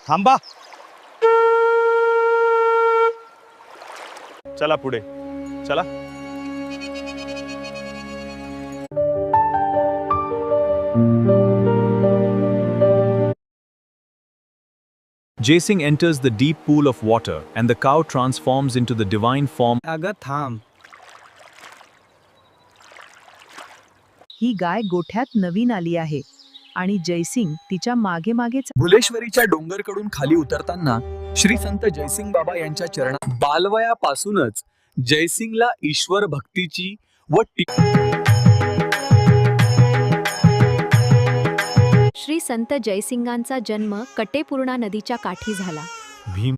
थांबा. चला पुढे चला. Jaising enters the deep pool of water and the cow transforms into the divine form. अगं थांब. ही गाय गोठ्यात नवीन आली आहे आणि जयसिंग तिच्या मागे मागेच. भुलेश्वरीच्या डोंगरकडून खाली उतरताना श्री संत जयसिंग बाबा यांच्या चरणात बालवयापासूनच जयसिंगला ईश्वर भक्तीची व श्री संत जयसिंगांचा जन्म कटेपूर्णा नदीच्या काठी झाला. भीम